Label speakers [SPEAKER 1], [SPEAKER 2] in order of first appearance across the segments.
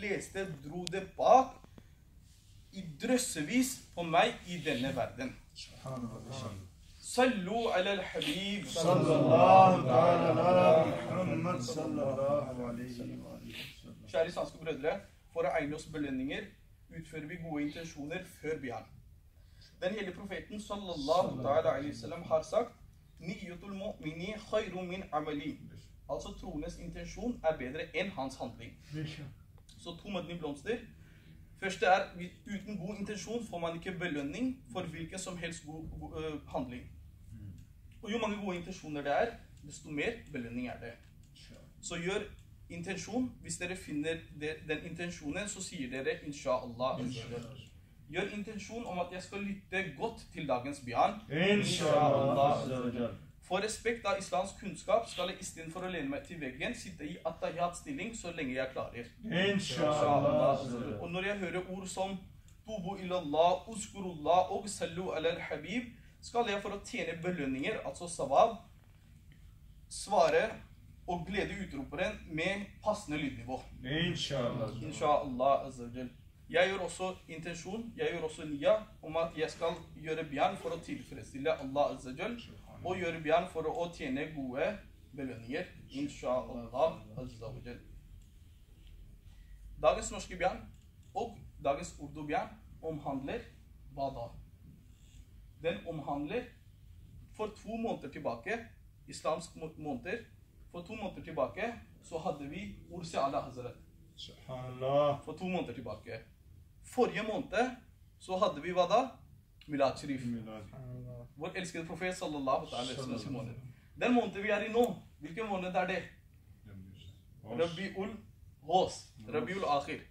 [SPEAKER 1] fleste dro det bak i drøssevis på meg i denne verden. Sallu ala al-habib
[SPEAKER 2] Sallallahu ala Muhammad sallallahu alaihi wa sallam.
[SPEAKER 1] Kjære islamske brødre, for å egne oss belønninger utfører vi gode intensjoner før bjørn. Den hele profeten sallallahu alaihi wa sallam har sagt Niyatul mu'mini khairum min amali. Altså troendes intensjon er bedre enn hans handling. Så to mødne blomster. Første er, uten god intensjon får man ikke belønning for hvilken som helst god handling. Og jo mange gode intensjoner det er, desto mer belønning er det. Så gjør intensjon. Hvis dere finner den intensjonen, så sier dere inshallah. Gjør intensjon om at jeg skal lytte godt til dagens bjørn.
[SPEAKER 2] Inshallah.
[SPEAKER 1] For respekt av islams kunnskap skal jeg istedenfor å lene meg til veggen sitte i attahiyat-stilling så lenge jeg klarer.
[SPEAKER 2] Inshallah.
[SPEAKER 1] Og når jeg hører ord som Tubu ilallah, uskurullah og sallu ala al-habib, skal jeg for å tjene belønninger, altså sawab, svare og glede utroperen med passende lydnivå.
[SPEAKER 2] Inshallah.
[SPEAKER 1] Inshallah azzawajal. Jeg gjør også intensjon, jeg gjør også niyya om at jeg skal gjøre bjørn for å tilfredsstille Allah azzawajal, og gjøre bjørn for å tjene gode belønninger. Inshallah azzawajal. Dagens norske bjørn og dagens urdu bjørn omhandler hva da? Den omhandler for 2 måneder tilbake, islamsk måneder, for 2 måneder tilbake så hadde vi Ursi ala Hazret. For 2 måneder tilbake. Forrige måned så hadde vi hva da? Milad Sharif. Vår elskede profet sallallahu alaihi wa sallam. Den måneden vi er i nå, hvilken måned er det? Rabiul Hos, Rabiul Akhir.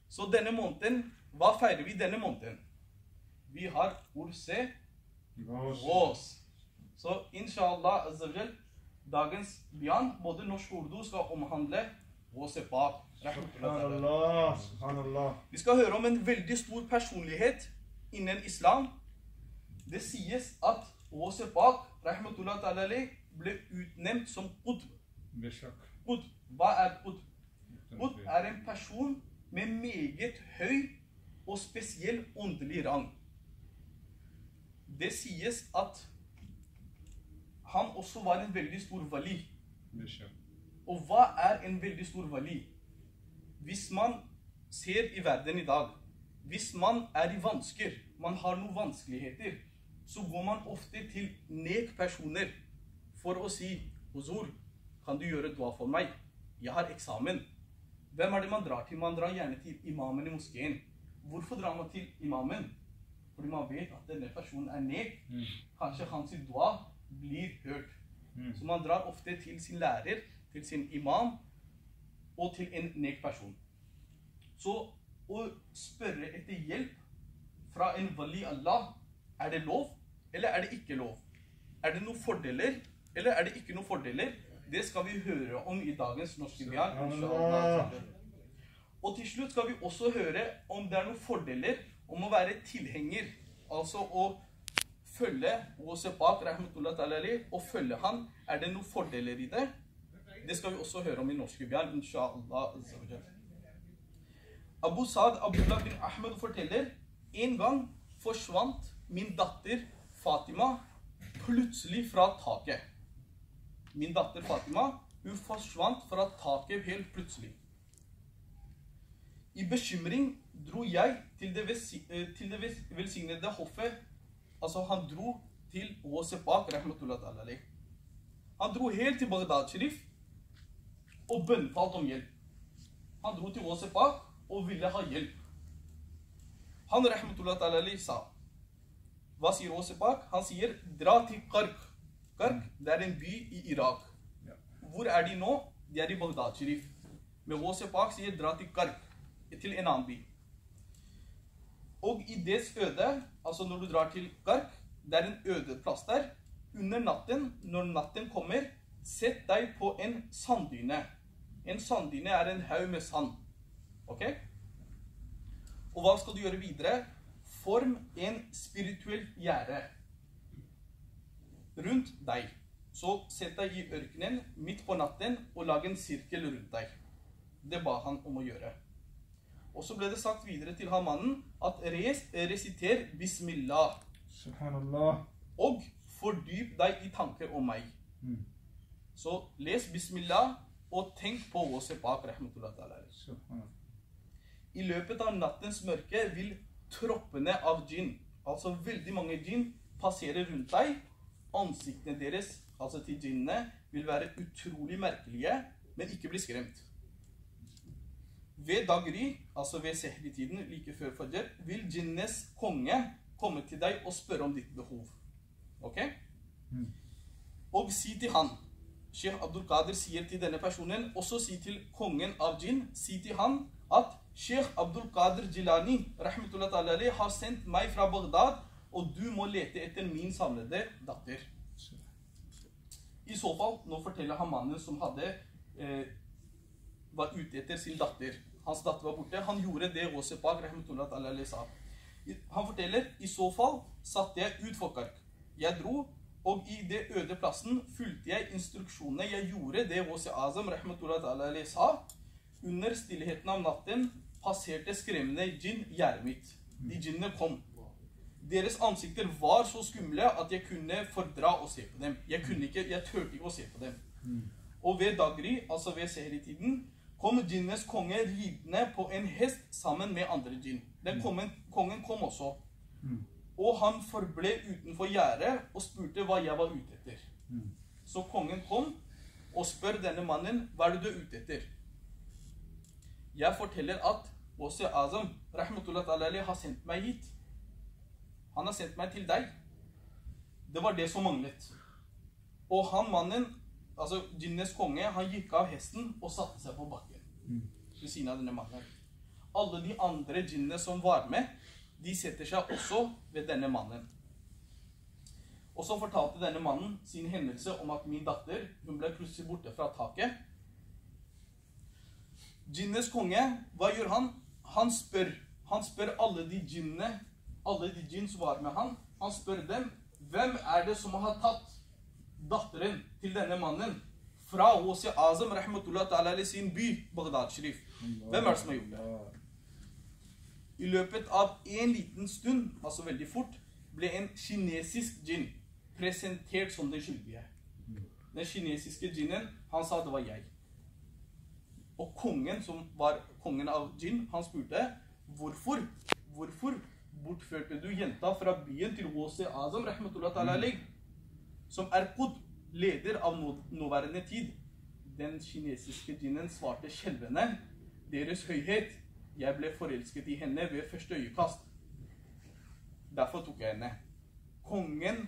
[SPEAKER 1] Så denne måneden, hva feirer vi denne måneden? Vi har Ursi Hos. Så inshallah azzawajal, dagens bjørn, både norsk og urdu, skal omhandle Hos Pak. Vi skal høre om en veldig stor personlighet innen islam. Det sies at Hos Pak rahmatullah ta'ala ble utnevnt som Qutb. Qutb. Hva er Qutb? Qutb er en person med meget høy og spesiell åndelig rang. Det sies at han også var en veldig stor wali. Og hva er en veldig stor wali? Hvis man ser i verden i dag, hvis man er i vansker, man har noen vanskeligheter, så går man ofte til nek-personer for å si, Huzur, kan du gjøre dua for meg? Jeg har eksamen. Hvem er det man drar til? Man drar gjerne til imamen i moskeen. Hvorfor drar man til imamen? Fordi man vet at denne personen er nek. Kanskje hans dua blir hørt. Så man drar ofte til sin lærer, til sin imam, og til en nek person. Så å spørre etter hjelp fra en wali Allah, er det lov, eller er det ikke lov? Er det noen fordeler, eller er det ikke noen fordeler? Det skal vi høre om i dagens norske bjørn. Og til slutt skal vi også høre om det er noen fordeler om å være tilhenger, altså å følge Hos Pak rahmatullah ta'ala og følge han. Er det noen fordeler i det? Det skal vi også høre om i norske bjørn, inshallah. Abu Saad Abdullah bin Ahmed forteller, en gang forsvant min datter Fatima plutselig fra taket. Min datter Fatima, hun forsvant fra taket helt plutselig. I bekymring dro jeg til det velsignede hoffet. Altså han dro til Hos Pak rahmatullah ta'ala. Han dro helt til Baghdad Sharif og bønnfalt om hjelp. Han dro til Hos Pak og ville ha hjelp. Han rahmatullah ta'ala sa, hva sier Hos Pak? Han sier, dra til Kark. Kark, det er en by i Irak. Hvor er de nå? De er i Baghdad Sharif. Men Hos Pak sier, dra til Kark, til en annen by. Og i dets øde, altså når du drar til Kark, det er en øde plass der. Under natten, når natten kommer, sett deg på en sanddyne. En sanddyne er en haug med sand. Ok? Og hva skal du gjøre videre? Form en spirituell gjerde rundt deg. Så sett deg i ørkenen midt på natten og lag en sirkel rundt deg. Det ba han om å gjøre. Og så ble det sagt videre til han mannen at resiter bismillah.
[SPEAKER 2] Subhanallah.
[SPEAKER 1] Og fordyp deg i tanker om meg. Så les bismillah og tenk på Wasebak rahmatullah ta'ala. I løpet av nattens mørke vil troppene av djinn, altså veldig mange djinn, passere rundt deg. Ansiktene deres, altså til djinnene, vil være utrolig merkelige, men ikke bli skremt. Ved daggry, altså ved sehri-tiden, like før fajr, vil djinnenes konge komme til deg og spørre om ditt behov. Ok? Og si til han, Sheikh Abdul Qadir sier til denne personen, også si til kongen av djinn, si til han at Sheikh Abdul Qadir Jilani, rahmatullah ta'ala, har sendt meg fra Bagdad, og du må lete etter min savnede datter. I så fall, nå forteller han mannen som var ute etter sin datter. Hans datter var borte. Han gjorde det Wasebak rahmatullah ta'ala sa. Han forteller, i så fall satte jeg ut folkark. Jeg dro, og i det øde plassen fulgte jeg instruksjonene. Jeg gjorde det Wasi Azam rahmatullah ta'ala sa. Under stillheten av natten passerte skremmende djinn gjerdet mitt. De djinnene kom. Deres ansikter var så skumle at jeg kunne fordra å se på dem. Jeg tørte ikke å se på dem. Og ved daggry, altså ved sehri-tiden, kom djinnenes konge ridende på en hest sammen med andre djinn. Den kongen kom også. Og han forble utenfor gjerdet og spurte hva jeg var ute etter. Så kongen kom og spør denne mannen, hva er det du er ute etter? Jeg forteller at Wasi Azam, rahmatullah ta'ala, har sendt meg hit. Han har sendt meg til deg. Det var det som manglet. Og han mannen, altså djinnenes konge, han gikk av hesten og satte seg på bakken. Ved siden av denne mannen. Alle de andre djinnene som var med, de setter seg også ved denne mannen. Og så fortalte denne mannen sin hendelse om at min datter, hun ble plutselig borte fra taket. Djinnenes konge, hva gjør han? Han spør alle de djinnene, alle de djinn som var med han spør dem, hvem er det som har tatt datteren til denne mannen fra Wasi Azam, rahmatullah ta'ala, sin by, Bagdad Sharif? Hvem er det som har gjort det? I løpet av en liten stund, altså veldig fort, ble en kinesisk djinn presentert som den skyldige. Den kinesiske djinnen, han sa det var jeg. Og kongen, som var kongen av djinn, han spurte, hvorfor bortførte du jenta fra byen til Wasi Azam, rahmatullah ta'ala, som er Qud, leder av nåværende tid? Den kinesiske djinnen svarte skjelvende, deres høyhet, jeg ble forelsket i henne ved første øyekast. Derfor tok jeg henne. Kongen,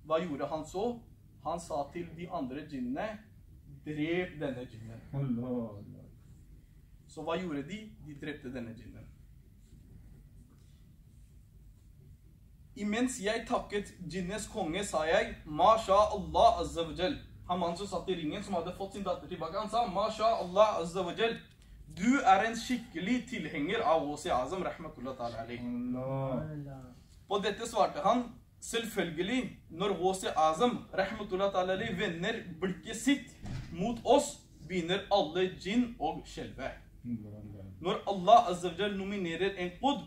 [SPEAKER 1] hva gjorde han så? Han sa til de andre djinnene, drep denne djinnen. Så hva gjorde de? De drepte denne djinnen. Imens jeg takket djinnenes konge, sa jeg, Masha Allah azza wa jal. Han mannen som satt i ringen, som hadde fått sin datter tilbake, han sa, Masha Allah azza wa jal. Du er en skikkelig tilhenger av Wasi Azam, rahmatullah ta'ala. På dette svarte han, selvfølgelig, når Wasi Azam, rahmatullah ta'ala, vender blikket sitt mot oss, begynner alle djinn og skjelve. Når Allah azza wa jal nominerer en Qud,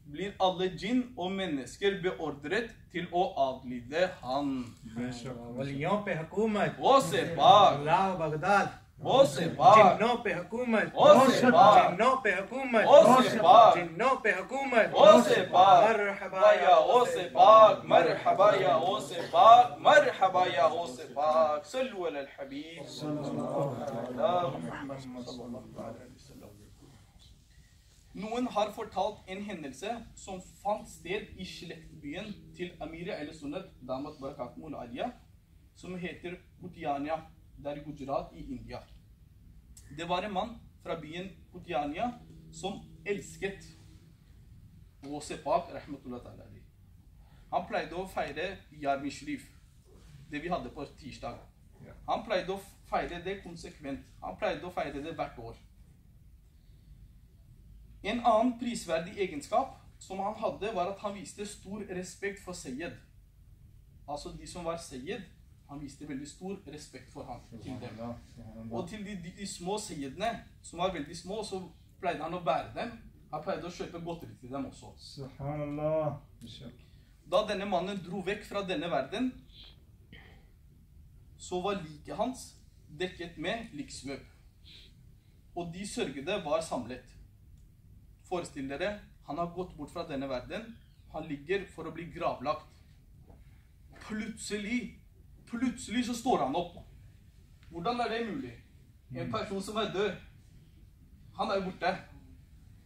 [SPEAKER 1] blir alle djinn og mennesker beordret til å adlyde han.
[SPEAKER 3] واليوم في حكومة
[SPEAKER 1] Wasebak.
[SPEAKER 3] لا بغداد
[SPEAKER 1] Wasebak.
[SPEAKER 3] جنوب في حكومة
[SPEAKER 1] Wasebak.
[SPEAKER 3] جنوب في حكومة
[SPEAKER 1] Wasebak.
[SPEAKER 3] جنوب في حكومة
[SPEAKER 1] Wasebak.
[SPEAKER 3] مرحبا
[SPEAKER 1] يا Wasebak. مرحبا يا Wasebak. مرحبا يا Wasebak. صلوا على الحبيب صلى الله عليه وسلم. Noen har fortalt en hendelse som fant sted i slektbyen til Amir al-Sunnat, Damat Barakatum al-Aliya, som heter Putiania, der i Gujarat i India. Det var en mann fra byen Putiania som elsket Wasebak, rahmatullah ta'ala. Han pleide å feire Yarmi Sharif, det vi hadde på tirsdag. Han pleide å feire det konsekvent. Han pleide å feire det hvert år. En annen prisverdig egenskap som han hadde, var at han viste stor respekt for Sayyid. Altså de som var Sayyid, han viste veldig stor respekt for ham til dem. Og til de små Sayyidene, som var veldig små, så pleide han å bære dem. Han pleide å kjøpe godteri til dem også.
[SPEAKER 2] Subhanallah.
[SPEAKER 1] Da denne mannen dro vekk fra denne verden, så var liket hans dekket med liksvøp. Og de sørgede var samlet. Forestill dere, han har gått bort fra denne verden. Han ligger for å bli gravlagt. Plutselig så står han opp. Hvordan er det mulig? En person som er død, han er jo borte.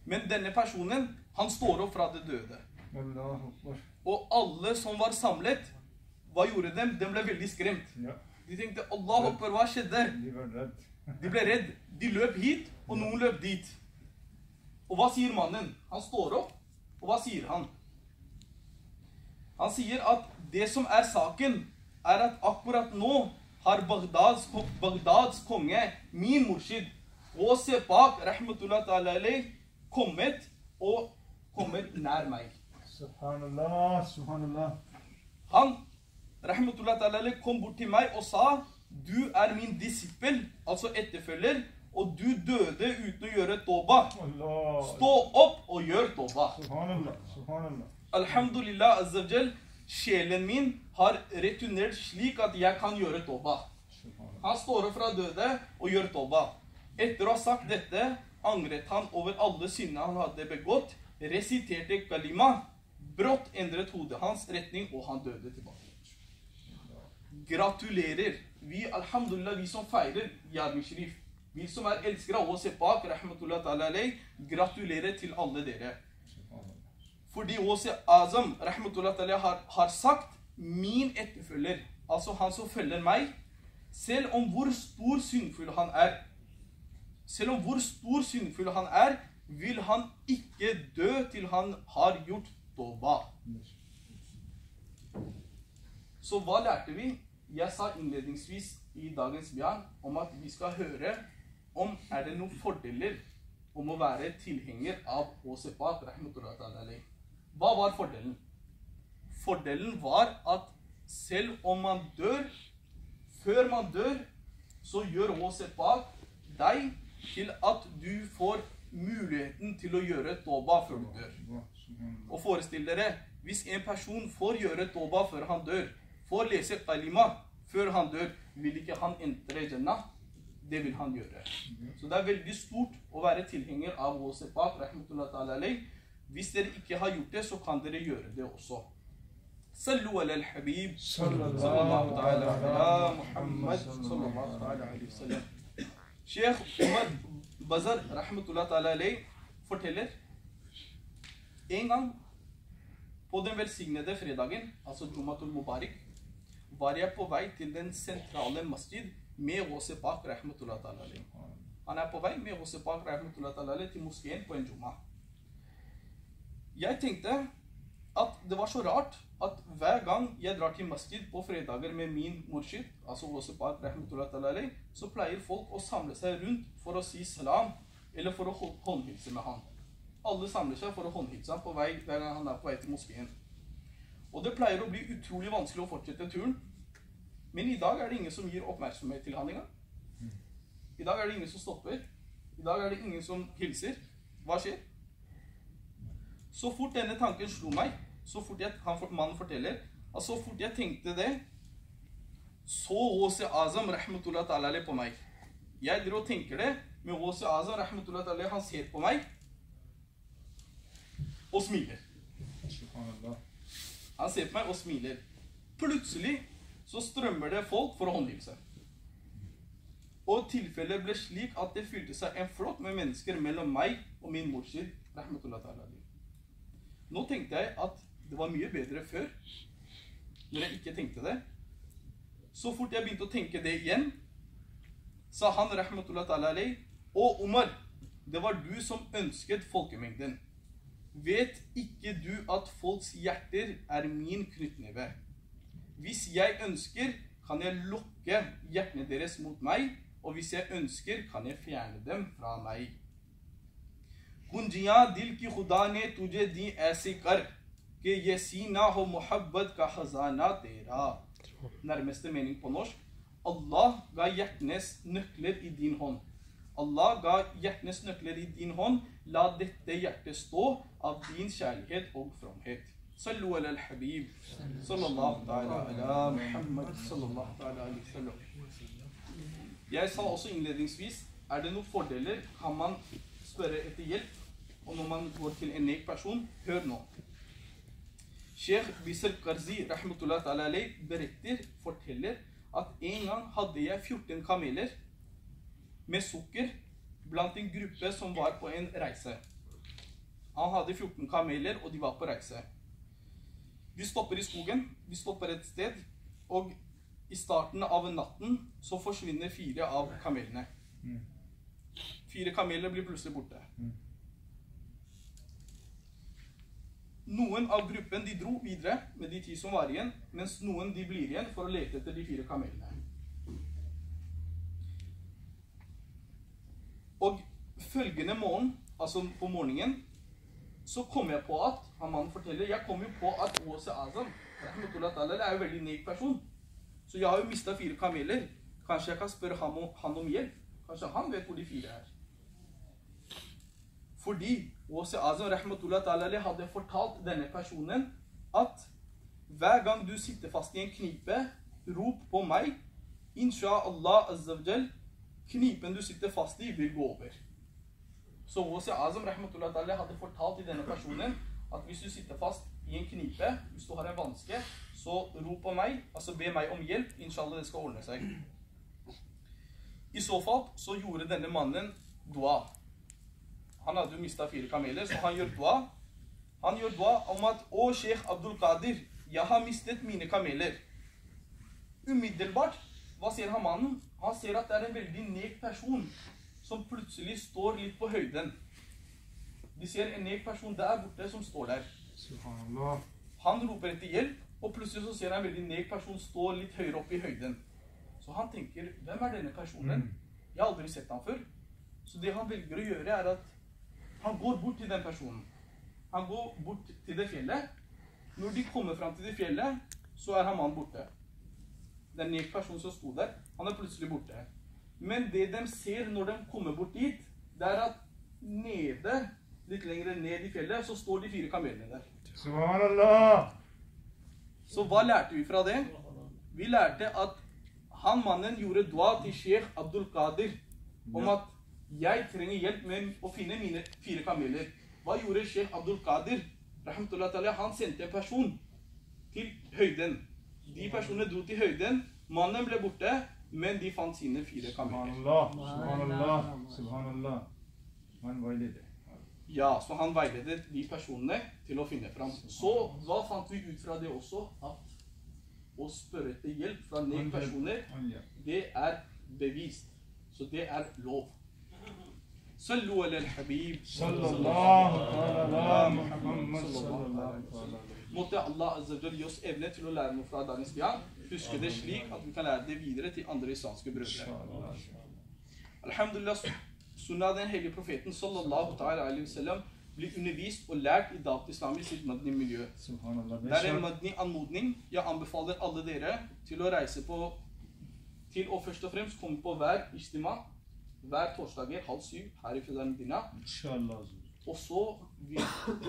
[SPEAKER 1] Men denne personen, han står opp fra det døde. Og alle som var samlet, hva gjorde dem? De ble veldig skremt. De tenkte, Allah Akbar, hva skjedde? De ble redd. De løp hit, og noen løp dit. Og hva sier mannen? Han står opp, og hva sier han? Han sier at det som er saken, er at akkurat nå har Bagdads konge, min murshid, Ghaus Pak, rahmatullah ta'ala alayh, kommet nær meg.
[SPEAKER 2] Subhanallah, subhanallah.
[SPEAKER 1] Han, rahmatullah ta'ala alayh, kom bort til meg og sa, du er min disippel, altså etterfølger, og du døde uten å gjøre toba. Stå opp og gjør toba.
[SPEAKER 2] Subhanallah, subhanallah.
[SPEAKER 1] Alhamdulillah azzawajal, sjelen min har returnert slik at jeg kan gjøre toba. Han står opp fra døde og gjør toba. Etter å ha sagt dette, angret han over alle syndene han hadde begått, resiterte kalima, brått endret hodet hans retning, og han døde tilbake. Gratulerer. Vi, alhamdulillah, vi som feirer Yarmi Sharif, vi som er elskere av Ghaus Pak, rahmatullah ta'ala alayh, gratulerer til alle dere. Fordi Ghaus Azam, rahmatullah ta'ala, har sagt, min etterfølger, altså han som følger meg, selv om hvor stor syndfull han er, vil han ikke dø til han har gjort toba. Så hva lærte vi? Jeg sa innledningsvis i dagens bjørn om at vi skal høre om er det noen fordeler om å være tilhenger av Ghaus Pak, rahmatullah ta'ala alayh. Hva var fordelen? Fordelen var at selv om man dør, før man dør, så gjør Ghaus Pak deg til at du får muligheten til å gjøre toba før du dør. Og forestill dere, hvis en person får gjøre toba før han dør, får lese kalima før han dør, vil ikke han entre Jannah. Det vil han gjøre. Så det er veldig stort å være tilhenger av Ghaus Pak, rahmatullah ta'ala alayh. Hvis dere ikke har gjort det, så kan dere gjøre det også. Sallu ala al-habib, sallallahu ta'ala ala Muhammad, sallallahu ta'ala alayhi wa sallam. Sheikh Umar Bazar, rahmatullah ta'ala alayh, forteller, en gang på den velsignede fredagen, altså Jumatul Mubarak, var jeg på vei til den sentrale masjid med Ghaus Pak, rahmatullah ta'ala alayh. Han er på vei med Ghaus Pak, rahmatullah ta'ala alayh, til moskeen på en juma. Jeg tenkte at det var så rart at hver gang jeg drar til masjid på fredager med min murshid, altså Ghaus Pak, rahmatullah ta'ala alayh, så pleier folk å samle seg rundt for å si salam, eller for å håndhilse med han. Alle samler seg for å håndhilse han hver gang han er på vei til moskeen. Og det pleier å bli utrolig vanskelig å fortsette turen. Men i dag er det ingen som gir oppmerksomhet til han engang. I dag er det ingen som stopper. I dag er det ingen som hilser. Hva skjer? Så fort denne tanken slo meg, så fort mannen forteller, at så fort jeg tenkte det, så Ghaus Azam, rahmatullah ta'ala alayh, på meg. Jeg drar og tenker det, men Ghaus Azam, rahmatullah ta'ala alayh, han ser på meg og smiler. Han ser på meg og smiler. Plutselig så strømmer det folk for å håndhilse. Og tilfellet ble slik at det fylte seg en flokk med mennesker mellom meg og min murshid, rahmatullah ta'ala alayh. Nå tenkte jeg at det var mye bedre før, når jeg ikke tenkte det. Så fort jeg begynte å tenke det igjen, sa han, rahmatullah ta'ala alayh, «Å Umar, det var du som ønsket folkemengden. Vet ikke du at folks hjerter er min knyttneve? Hvis jeg ønsker, kan jeg lukke hjertene deres mot meg, og hvis jeg ønsker, kan jeg fjerne dem fra meg. Kunjiyan dil ki khuda ne tujhe di aise kar, ke ye sina ho muhabbat ka khazana tera. Nærmeste mening på norsk. Allah ga hjertenes nøkler i din hånd. Allah ga hjertenes nøkler i din hånd. La dette hjertet stå av din kjærlighet og fromhet. Sallu ala al-habib. Sallallahu ta'ala ala Muhammad. Sallallahu ta'ala alaihi sallam. Jeg sa også innledningsvis, er det noen fordeler? Kan man spørre etter hjelp? Og når man går til en nek person, hør nå. Sheikh Bisr Qarzi, rahmatullah ta'ala alay, forteller at en gang hadde jeg 14 kameler med sukker blant en gruppe som var på en reise. Han hadde 14 kameler, og de var på reise. De stopper i skogen, de stopper et sted, og i starten av natten så forsvinner 4 av kamelene. 4 kameler blir plutselig borte. Noen av gruppen de dro videre med de 10 som var igjen, mens noen de blir igjen for å lete etter de 4 kamelene. Og følgende morgen, altså på morgenen, så kom jeg på at, han mannen forteller, jeg kom jo på at Åse Azam, er jo veldig nek person. Så jeg har jo mistet 4 kameler. Kanskje jeg kan spørre han om hjelp. Kanskje han vet hvor de 4 er. Fordi Åse Azam rahmatullah ta'ala hadde fortalt denne personen at hver gang du sitter fast i en knipe, rop på meg, inshallah azzawajal, knipen du sitter fast i vil gå over. Så Åse Azam rahmatullah ta'ala hadde fortalt til denne personen at hvis du sitter fast i en knipe, hvis du har en vanske, så rop på meg, altså be meg om hjelp, inshallah det skal ordne seg. I så fall så gjorde denne mannen dua. Han hadde jo mistet 4 kameler, så han gjør dua. Han gjør dua om at, å Sheikh Abdul Qadir, jeg har mistet mine kameler. Umiddelbart, hva ser han mannen? Han ser at det er en veldig nek person som plutselig står litt på høyden. De ser en nek person der borte som står der. Han roper etter hjelp, og plutselig så ser han en veldig nek person stå litt høyere opp i høyden. Så han tenker, hvem er denne personen? Jeg har aldri sett han før. Så det han velger å gjøre er at han går bort til den personen. Han går bort til det fjellet. Når de kommer frem til det fjellet, så er han mannen borte. Den nek personen som sto der, han er plutselig borte. Men det de ser når de kommer bort dit, det er at nede, litt lenger ned i fjellet, så står de 4 kamelene der.
[SPEAKER 2] Subhanallah!
[SPEAKER 1] Så hva lærte vi fra det? Vi lærte at han mannen gjorde dua til Sheikh Abdul Qadir om at jeg trenger hjelp med å finne mine 4 kameler. Hva gjorde Sheikh Abdul Qadir? Han sendte en person til høyden. De personene dro til høyden. Mannen ble borte, men de fant sine 4 kameler.
[SPEAKER 2] Subhanallah, subhanallah. Han veiledet.
[SPEAKER 1] Ja, så han veiledet de personene til å finne fram. Så hva fant vi ut fra det også? At å spørre etter hjelp fra nek personer, det er bevist. Så det er lov. Sallu ala al-habib.
[SPEAKER 2] Sallallahu ala Muhammad sallallahu alaihi wasallam.
[SPEAKER 1] Måtte Allah azzawajal gi oss evne til å lære noe fra dagens bjørn. Huske det slik at vi kan lære det videre til andre islamske brødre. Alhamdulillah, sunna den hellige profeten sallallahu ta'ala alaihi wasallam blir undervist og lært i Dawat Islam i sitt madni miljø. Det er en madni anmodning. Jeg anbefaler alle dere til å reise på, til å først og fremst komme på hver istima, hver torsdager 6:30 her i Fedar Medina. Og så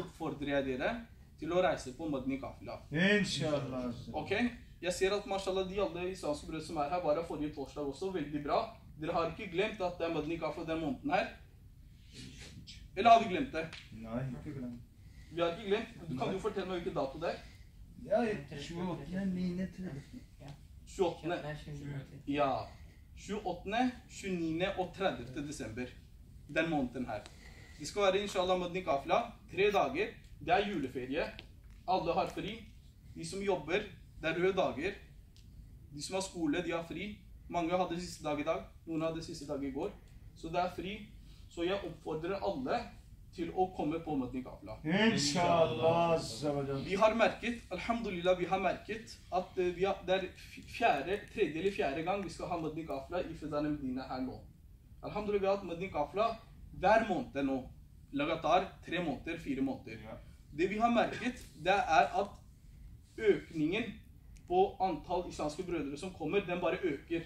[SPEAKER 1] oppfordrer jeg dere til å reise på madni kafila.
[SPEAKER 2] Inshallah.
[SPEAKER 1] Ok? Jeg ser at mashallah de alle islamske brød som er her var forrige torsdag også, veldig bra. Dere har ikke glemt at det er madni kafila den måneden her? Eller har vi glemt det?
[SPEAKER 2] Nei, ikke glemt.
[SPEAKER 1] Vi har ikke glemt. Du kan jo fortelle meg hvilken dato det er?
[SPEAKER 2] Ja, 28. 9.
[SPEAKER 1] 28. Ja. 28., 29. og 30. desember. Den måneden her. Det skal være inshallah madni kafila. 3 dager. Det er juleferie. Alle har fri. De som jobber, det er røde dager. De som har skole, de har fri. Mange hadde siste dag i dag. Noen hadde siste dag i går. Så det er fri. Så jeg oppfordrer alle til å komme på madni kafila.
[SPEAKER 2] Inshallah.
[SPEAKER 1] Vi har merket, alhamdulillah, vi har merket at det er 3. eller 4. gang vi skal ha madni kafila i Fedar Medina her nå. Alhamdulillah, vi har hatt madni kafila hver måned nå. Lagatar 3 måneder, 4 måneder. Det vi har merket, det er at økningen på antall islamske brødre som kommer, den bare øker.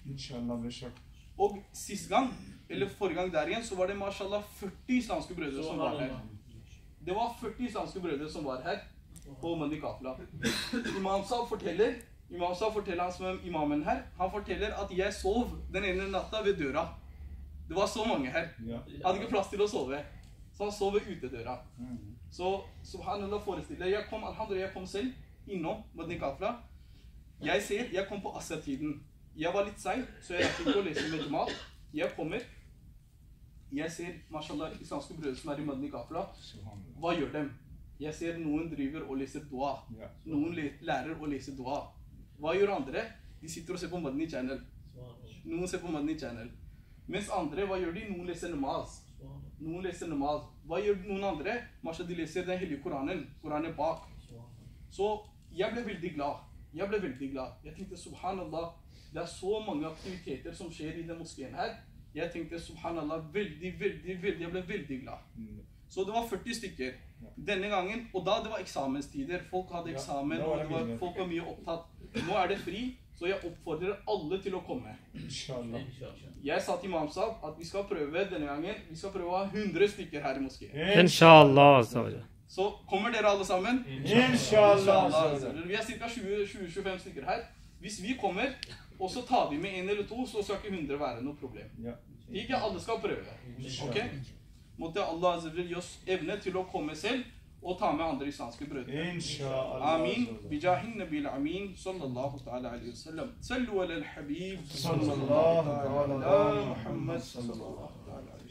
[SPEAKER 2] Inshallah, beshak.
[SPEAKER 1] Og sist gang eller forrige gang der igjen, så var det mashallah 40 islamske brødre som var her. Det var 40 islamske brødre som var her på Mandi Kafla. Imam Saab forteller han som er imamen her, han forteller at jeg sov den ene natta ved døra. Det var så mange her. Jeg hadde ikke plass til å sove. Så han sov ved utedøra. Så subhanallah, forestiller jeg kom selv innom Mandi Kafla. Jeg kom på Asr-tiden. Jeg var litt sein, så jeg rakk ikke å lese med mat. Jeg kommer. Jeg ser, mashallah, islamske brødre som er i Mandi Kafla. Hva gjør dem? Jeg ser noen driver og leser dua. Noen lærer å lese dua. Hva gjør andre? De sitter og ser på Madni Channel. Noen ser på Madni Channel. Mens andre, hva gjør de? Noen leser namaz. Hva gjør noen andre? Mashallah, de leser den hellige Koranen. Koranen bak. Så jeg ble veldig glad. Jeg tenkte, subhanallah, det er så mange aktiviteter som skjer i den moskeen her. Jeg tenkte, subhanallah, jeg ble veldig glad. Så det var 40 stykker denne gangen, og da det var eksamenstider. Folk hadde eksamen, og folk var mye opptatt. Nå er det fri, så jeg oppfordrer alle til å komme. Jeg sa til Imam Saab at vi skal prøve denne gangen, vi skal prøve å ha 100 stykker her i moskeen.
[SPEAKER 4] Inshallah.
[SPEAKER 1] Så kommer dere alle sammen?
[SPEAKER 2] Inshallah.
[SPEAKER 1] Vi er ca. 20-25 stykker her. Hvis vi kommer, og så tar vi med en eller to, så skal ikke 100 være noe problem. Ikke alle skal prøve. Ok? Måtte Allah gi oss evne til å komme selv og ta med andre islamske brødre. Amin. Bijahin nabil amin. Sallallahu ta'ala alaihi wa sallam. Sallu ala al-habib. Sallallahu ta'ala ala Muhammad. Sallallahu ta'ala alaihi wa sallam.